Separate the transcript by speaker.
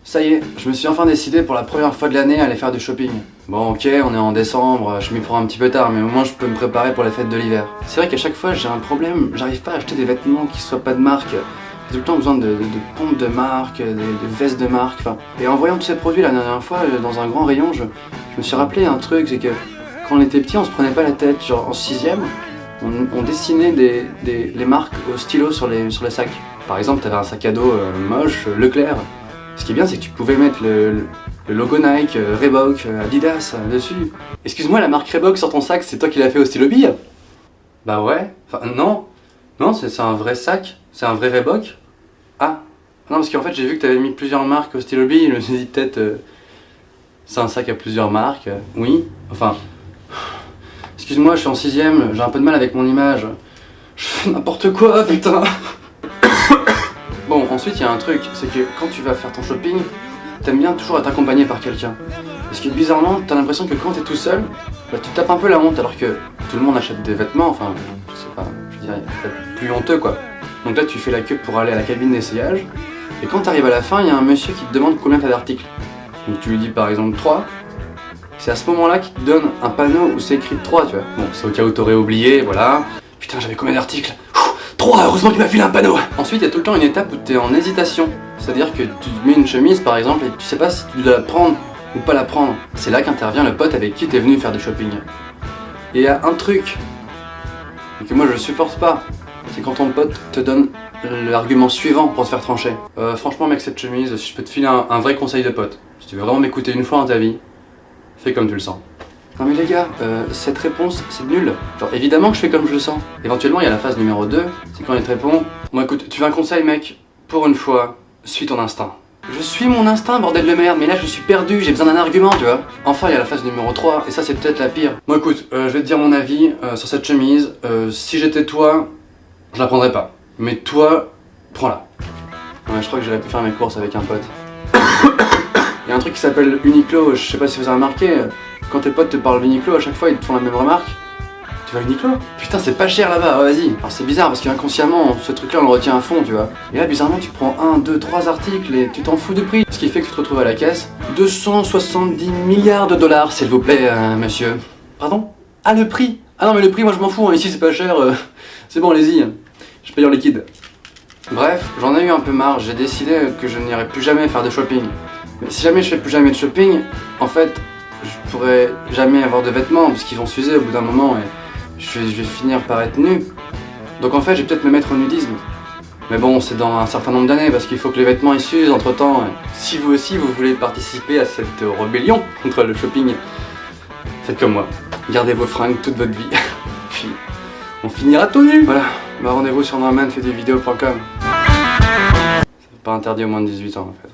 Speaker 1: Ça y est, je me suis enfin décidé pour la première fois de l'année à aller faire du shopping. Bon ok, on est en décembre, je m'y prends un petit peu tard, mais au moins je peux me préparer pour les fêtes de l'hiver. C'est vrai qu'à chaque fois j'ai un problème, j'arrive pas à acheter des vêtements qui soient pas de marque. J'ai tout le temps besoin de pompes de marque, de vestes de marque, enfin. Et en voyant tous ces produits la dernière fois dans un grand rayon, je me suis rappelé un truc, c'est que quand on était petit on se prenait pas la tête, genre en 6ème, on dessinait les marques au stylo sur les sacs. Par exemple, t'avais un sac à dos moche, Leclerc. Ce qui est bien, c'est que tu pouvais mettre le logo Nike, Reebok, Adidas dessus. Excuse-moi, la marque Reebok sur ton sac, c'est toi qui l'as fait au stylo bille? Bah ouais, enfin non, non, c'est un vrai sac, c'est un vrai Reebok. Ah, non, parce qu'en fait j'ai vu que t'avais mis plusieurs marques au stylo bille, je me suis dit peut-être c'est un sac à plusieurs marques, oui, enfin... Excuse-moi, je suis en 6ème, j'ai un peu de mal avec mon image. Je fais n'importe quoi, putain. Bon, ensuite il y a un truc, c'est que quand tu vas faire ton shopping, t'aimes bien toujours être accompagné par quelqu'un. Parce que bizarrement, t'as l'impression que quand t'es tout seul, bah, tu tapes un peu la honte alors que tout le monde achète des vêtements, enfin, c'est pas, je veux dire, plus honteux quoi. Donc là tu fais la queue pour aller à la cabine d'essayage, et quand t'arrives à la fin, il y a un monsieur qui te demande combien t'as d'articles. Donc tu lui dis par exemple 3, c'est à ce moment là qu'il te donne un panneau où c'est écrit 3, tu vois. Bon, c'est au cas où t'aurais oublié, voilà. Putain, j'avais combien d'articles? 3, heureusement qu'il m'a filé un panneau. Ensuite, il y a tout le temps une étape où tu es en hésitation. C'est-à-dire que tu mets une chemise par exemple et tu sais pas si tu dois la prendre ou pas la prendre. C'est là qu'intervient le pote avec qui tu es venu faire du shopping. Et il y a un truc que moi je supporte pas, c'est quand ton pote te donne l'argument suivant pour te faire trancher. Franchement mec, cette chemise, si je peux te filer un vrai conseil de pote, si tu veux vraiment m'écouter une fois dans ta vie, fais comme tu le sens. Non mais les gars, cette réponse c'est nul. Genre évidemment que je fais comme je le sens. Éventuellement il y a la phase numéro 2, c'est quand il te répond: bon écoute, tu veux un conseil mec? Pour une fois, suis ton instinct. Je suis mon instinct, bordel de merde, mais là je suis perdu, j'ai besoin d'un argument, tu vois. Enfin il y a la phase numéro 3, et ça c'est peut-être la pire. Bon écoute, je vais te dire mon avis sur cette chemise. Si j'étais toi, je la prendrais pas. Mais toi, prends-la. Ouais, je crois que j'aurais pu faire mes courses avec un pote. Il y a un truc qui s'appelle Uniqlo, je sais pas si vous avez remarqué. Quand tes potes te parlent d'Uniqlo, à chaque fois ils te font la même remarque. Tu vas à Uniqlo? Putain, c'est pas cher là-bas, vas-y. Alors c'est bizarre parce qu'inconsciemment, ce truc-là on le retient à fond, tu vois. Et là, bizarrement, tu prends 1, 2, 3 articles et tu t'en fous du prix. Ce qui fait que tu te retrouves à la caisse. 270 milliards de dollars, s'il vous plaît, monsieur. Pardon? Ah, le prix? Ah non, mais le prix, moi je m'en fous, hein. Ici c'est pas cher. C'est bon, allez-y. Je paye en liquide. Bref, j'en ai eu un peu marre, j'ai décidé que je n'irai plus jamais faire de shopping. Mais si jamais je fais plus jamais de shopping, en fait, je pourrais jamais avoir de vêtements parce qu'ils vont s'user au bout d'un moment et je vais finir par être nu. Donc en fait, je vais peut-être me mettre au nudisme. Mais bon, c'est dans un certain nombre d'années parce qu'il faut que les vêtements ils s'usent entre temps. Si vous aussi vous voulez participer à cette rébellion contre le shopping, faites comme moi. Gardez vos fringues toute votre vie. Puis on finira tout nu. Voilà, bah rendez-vous sur normanfaitdesvideos.com. C'est pas interdit aux moins de 18 ans en fait.